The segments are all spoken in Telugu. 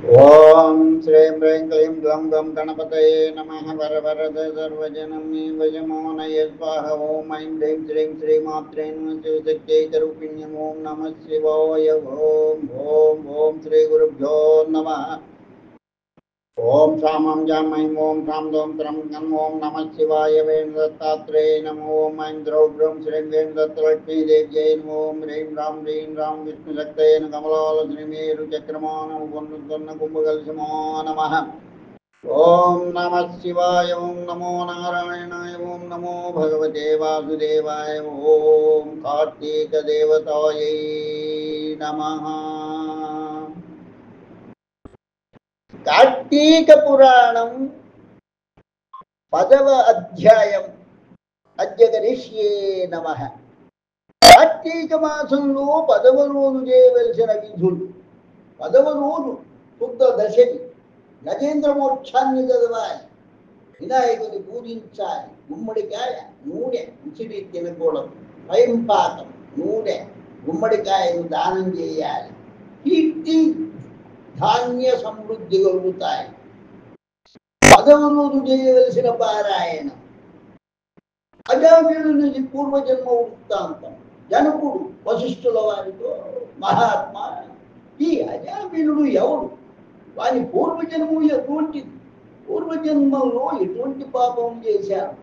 ఓం శ్రీం హ్రీం క్లీం గ్లం గం గణపతయే నమః వరవరద సర్వజనం మే వశమోనయ స్వాహ ఓం ఐం హ్రీం శ్రీం శ్రీమాత్రే నమః శివశక్త్యైకరూపిణ్యం ఓం నమః శివాయ ఓం ఓం ఓం శ్రీ గురుభ్యో నమః ఓం సామం జామై ఓం సాం దోం త్రం గం ఓం నమః శివాయ వేం దత్తాత్రేయ నమో ఓం ఐం ద్రౌభ్రం శ్రీం వేం దత్తలక్ష్మీ దేవ్యై నమో ఓం హ్రీం రాం విష్ణు శక్తయేన కమలాల శ్రీమేరు చక్రమానం పొన్నుతున్న కుంభకల్సమో నమః ఓం నమః శివాయ ఓం నమో నారాయణాయ ఓం నమో భగవతే వాసుదేవాయ ఓం కార్తీక దేవతాయై నమః. కార్తీక పురాణం 10వ అధ్యాయం. అద్య కరిష్యే నమః. కార్తీక మాసంలో 10వ రోజు చేయవలసిన విధులు. 10వ రోజు శుద్ధ దశమి, గజేంద్ర మోక్షాన్ని చదవాలి, వినాయకుని పూజించాలి, గుమ్మడికాయ నూనె ఉసిరి తినకూడదు, స్వయంపాకం నూనె గుమ్మడికాయను దానం చేయాలి, కీర్తి ధాన్య సమృద్ధి కలుగుతాయి. 10వ రోజు చేయవలసిన పారాయణం అజామిళుని పూర్వజన్మ వృత్తాంతం. జనకుడు వశిష్ఠుల వారితో, మహాత్మా, ఈ అజామిళుడు ఎవడు, వాని పూర్వజన్మ ఎటువంటిది, పూర్వజన్మలో ఎటువంటి పాపం చేశారు,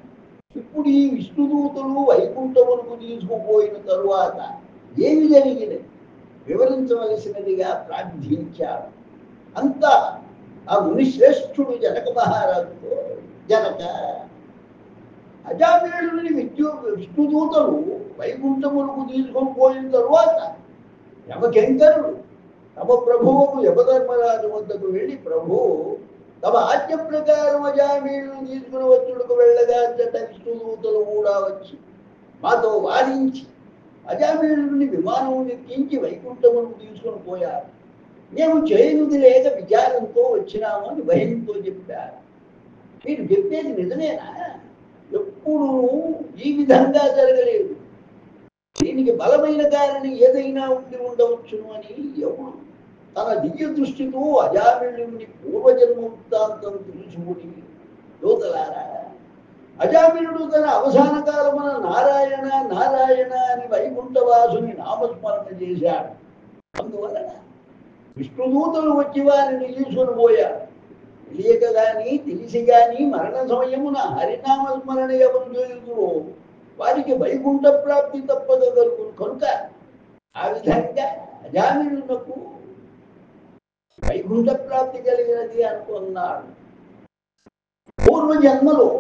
ఇప్పుడు ఈ విష్ణుదూతలు వైకుంఠములకు తీసుకుపోయిన తరువాత ఏమి జరిగినది వివరించవలసినదిగా ప్రార్థించాడు. అంతా ఆ మునిశ్రేష్ఠుడు జనక మహారాజుతో, జనక, అజామిళుని విష్ణుదూతలు వైకుంఠములకు తీసుకొని పోయిన తరువాత యమకింకరుడు తమ ప్రభువుకు యమధర్మరాజు వద్దకు వెళ్ళి, ప్రభు, తమ ఆజ్ఞ ప్రకారం అజామిళుని తీసుకుని వచ్చుడుకు వెళ్ళగా జట విష్ణుదూతలు కూడా వచ్చి మాతో వారించి అజామిళుని విమానం ఎక్కించి వైకుంఠములకు తీసుకుని పోయారు. మేము చేయనుది లేక విచారంతో వచ్చినాము అని భయంతో చెప్పారు. మీరు చెప్పేది నిజమేనా? ఎప్పుడు ఈ విధంగా జరగలేదు. దీనికి బలమైన కారణం ఏదైనా ఉండి ఉండవచ్చును అని ఎవడు తన దివ్య దృష్టితో అజామిళుని పూర్వజన్మ వృత్తాంతం తెలుసుకుని, దూతలారా, అజామిళుడు తన అవసాన కాలమున నారాయణ నారాయణ అని వైకుంఠవాసుని నామస్మరణ చేశాడు. అందువలన విష్ణుదూతలు వచ్చి వారిని తీసుకుని పోయారు. తెలియక గాని తెలిసి గాని మరణ సమయమున హరినామస్మరణ ఎవరు చేయుదురో వారికి వైకుంఠ ప్రాప్తి తప్పదగలుగును. కనుక ఆ విధంగా అజామిళునకు వైకుంఠ ప్రాప్తి కలిగినది అనుకున్నాడు. పూర్వజన్మలో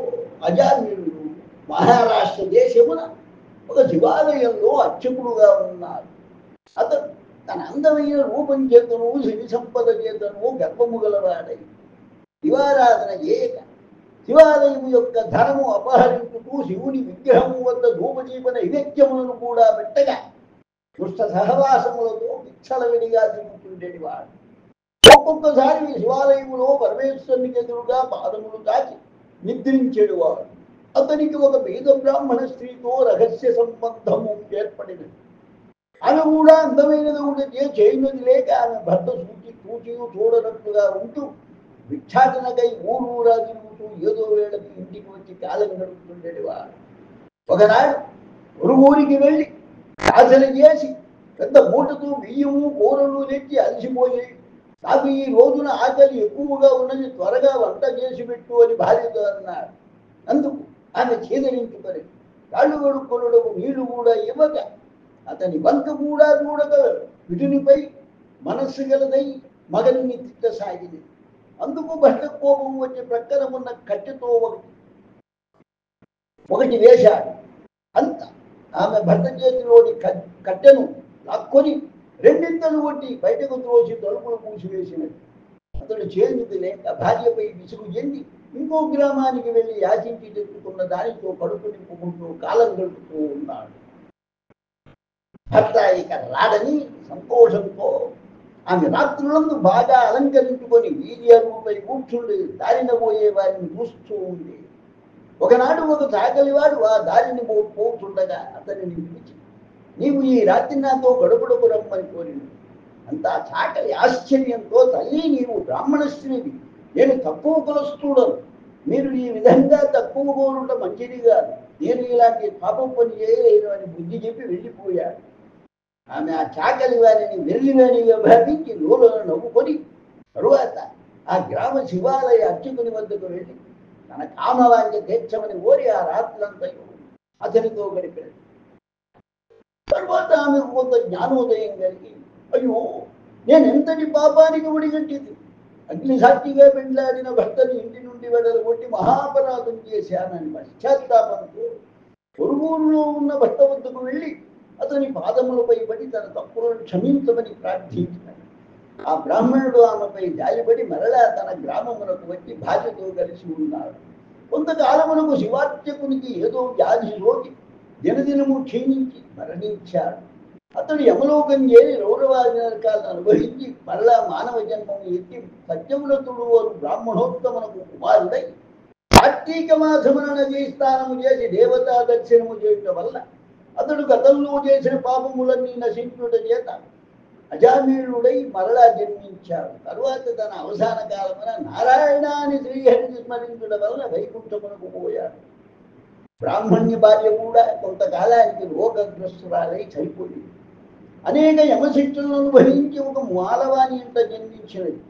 అజామిళుడు మహారాష్ట్ర దేశమున ఒక శివాలయంలో అర్చకుడుగా ఉన్నాడు. అతను తన అందమైన రూపం చేతను, శని సంపద చేతను గర్వము గలవాడై శివారాధన చేయక శివాలయం యొక్క ధనము అపహరించుతూ శివుని విగ్రహము వద్ద ధూపదీప నైవేద్యములను కూడా పెట్టగా దుష్ట సహవాసములతో విచ్చలవిడిగా తిరుగుతుండేవాడు. ఒక్కొక్కసారి శివాలయములో పరమేశ్వరునికి ఎదురుగా పాదములు తాకి నిద్రించేవాడు. అతనికి ఒక పేద బ్రాహ్మణ స్త్రీతో రహస్య సంబంధము ఏర్పడినది. ఆమె కూడా అందమైనది ఉంటే చేయనది లేక ఆమె భర్త చూచి చూడనట్టుగా ఉంటూ భిక్షాటనకై ఊరూరా తిరుగుతూ ఏదో వేళకి ఇంటికి వచ్చి కాలం గడుపుతుండేవాడు. ఒకనాడు ఊరికి వెళ్ళి ఆచరణ చేసి పెద్ద మూటతో బియ్యము కూరలు తెచ్చి అలసిపోయి, నాకు ఈ రోజున ఆకలి ఎక్కువగా ఉన్నది, త్వరగా వంట చేసి పెట్టు అని భార్యతో అన్నాడు. అందుకు ఆమె చేదరించుకొని కాళ్ళు కడుక్కొనడకు నీళ్లు కూడా ఇవ్వక అతని వంక కూడా చూడక విటునిపై మనస్సు గలదై మగనిని తిట్టసాగింది. అందుకు భర్త కోపం వచ్చి ప్రక్కన ఉన్న కట్టెతో ఒకటి వేశాడు. అంత ఆమె భర్త చేతిలోని కట్టెను లాక్కొని రెండింతలు కొట్టి బయటకు త్రోసి తలుపులు మూసివేసినది. అతడు చేయింది లేక భార్యపై విసుగు చెంది ఇంకో గ్రామానికి వెళ్ళి యాచించి తెచ్చుకున్న దానితో కడుపు నింపుకుంటూ కాలం గడుపుతూ ఉన్నాడు. భర్త ఇక రాడని సంతోషంతో ఆమె రాత్రులందు బాగా అలంకరించుకొని వీధి అరుగుపై కూర్చుండి దారిన పోయే వారిని చూస్తూ ఉంది. ఒకనాడు ఒక చాకలివాడు ఆ దారిని పోతుండగా అతనిని పిలిచి, నీవు ఈ రాత్రి నాతో గడుపుడకు రమ్మని కోరింది. అంతా చాకలి ఆశ్చర్యంతో, తల్లి నీవు బ్రాహ్మణ స్త్రీవి, నేను తక్కువ కులస్తుడను, మీరు ఈ విధంగా తక్కువ కోరుట మంచిది కాదు, నేను ఇలాంటి పాపం పని చేయలేను అని బుద్ధి చెప్పి వెళ్ళిపోయాడు. ఆమె ఆ చాకలి వారిని వెర్రివాణిగా భావించి లోలో నవ్వుకొని తరువాత ఆ గ్రామ శివాలయ అర్చకుని వద్దకు వెళ్ళి తన కామవాంఛ తీర్చమని కోరి ఆ రాత్రంతా అతనితో గడిపాడు. తర్వాత ఆమెకు కొంత జ్ఞానోదయం కలిగి, అయ్యో నేను ఎంతటి పాపానికి ఒడిగట్టింది, అగ్నిసాక్షిగా పెండ్లాడిన భర్తని ఇంటి నుండి వెడలగొట్టి మహాపరాధం చేశానని పశ్చాత్తాపంతో పొరుగురులో ఉన్న భర్త వద్దకు వెళ్ళి అతని పాదములపై పడి తన తప్పులను క్షమించమని ప్రార్థించాడు. ఆ బ్రాహ్మణుడు ఆమెపై జాలిపడి మరలా తన గ్రామమునకు వచ్చి భార్యతో కలిసి ఉన్నాడు. కొంతకాలమునకు శివార్చకునికి ఏదో వ్యాధి సోకి దినదినము క్షీణించి మరణించాడు. అతడు యమలోకం చేరి రౌరవాది నరకాలను అనుభవించి మరలా మానవ జన్మము ఎత్తి సత్యవ్రతుడు వారు బ్రాహ్మణోత్తమునకు కుమారుడై కార్తీక మాసమున నదీ స్నానము చేసి దేవతా దర్శనము చేయటం వల్ల అతడు గతంలో చేసిన పాపములన్నీ నశించుట చేత అజామీళుడై మరలా జన్మించాడు. తరువాత తన అవసాన కాలమున నారాయణాన్ని శ్రీహరిని స్మరించడం వల్ల వైకుంఠమునకు పోయాడు. బ్రాహ్మణ్య భార్య కూడా కొంతకాలానికి రోగగ్రస్తురాలై చనిపోయింది. అనేక యమశిక్షలను అనుభవించి ఒక మాలవాణి ఇంట జన్మించినది.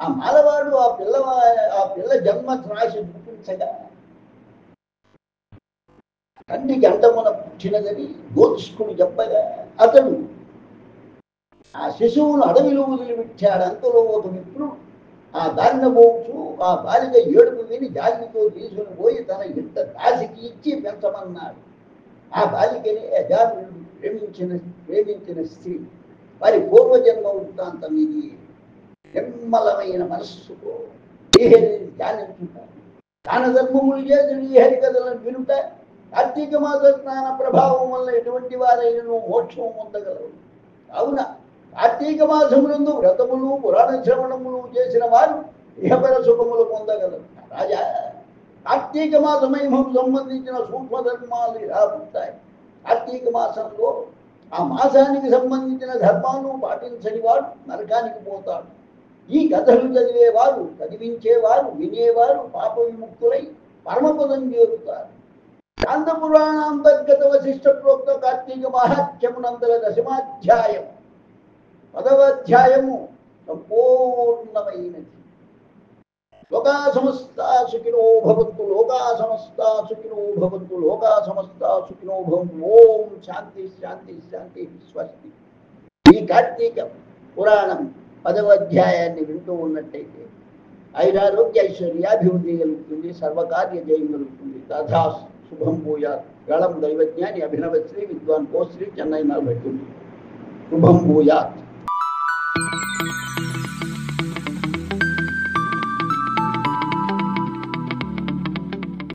ఆ మాలవాడు ఆ పిల్ల జన్మ త్రాసి చూపించగా తండ్రి గంటమున పుట్టినదని జ్యోతిష్కుడు చెప్పగా అతడు ఆ శిశువును అడవిలో వదిలిపెట్టాడు. అంతలో ఒక విప్రుడు ఆ దారిన పోవచ్చు ఆ బాలిక ఏడుపు విని జాలితో తీసుకుని పోయి తన ఇంట దాసికి ఇచ్చి పెంచమన్నాడు. ఆ బాలికని అజామిళుడు ప్రేమించిన స్త్రీ. వారి పూర్వజన్మ వృత్తాంతం ఇది. నిర్మలమైన మనస్సుతో శ్రీహరిని ధ్యానించుంటారు. దాన ధర్మములు చేసి శ్రీహరి కథలను వినుట, కార్తీక మాస స్నాన ప్రభావం వల్ల ఎటువంటి వారైనను మోక్షం పొందగలరు. కావున కార్తీక మాసమునందు వ్రతములు పురాణ శ్రవణములు చేసిన వారు ఇహపర సుఖములు పొందగలరు. రాజా, కార్తీక మాస మహిమకు సంబంధించిన సూక్ష్మ ధర్మాలు ఇలా ఉంటాయి. కార్తీక మాసంలో ఆ మాసానికి సంబంధించిన ధర్మాలను పాటించని వాడు నరకానికి పోతాడు. ఈ కథలు చదివేవారు, చదివించేవారు, వినేవారు పాప విముక్తులై పరమపదం చేరుతారు. కాంత పురాణాంతర్గత వశిష్ట ప్రోక్త కార్తీక మహాత్మ్యమునందర దశమాధ్యాయం 10వ అధ్యాయము సంపూర్ణమైనది. లోకా సమస్త సుఖినో భవంతు, లోకా సమస్త సుఖినో భవంతు, లోకా సమస్త సుఖినో భవంతు. ఓం శాంతి శాంతి శాంతి స్వస్తి. ఈ కార్తీక పురాణం 10వ అధ్యాయాన్ని వింటూ ఉన్నట్టయితే ఐరారోగ్య ఐశ్వర్యాభివృద్ధి కలుగుతుంది, సర్వకార్య జయం కలుగుతుంది. తథా శుభం భూయాత్. గళం దైవజ్ఞాని అభినవ శ్రీ విద్వాన్ కోశ్రీ చెన్నై 40. శుభం భూయాత్.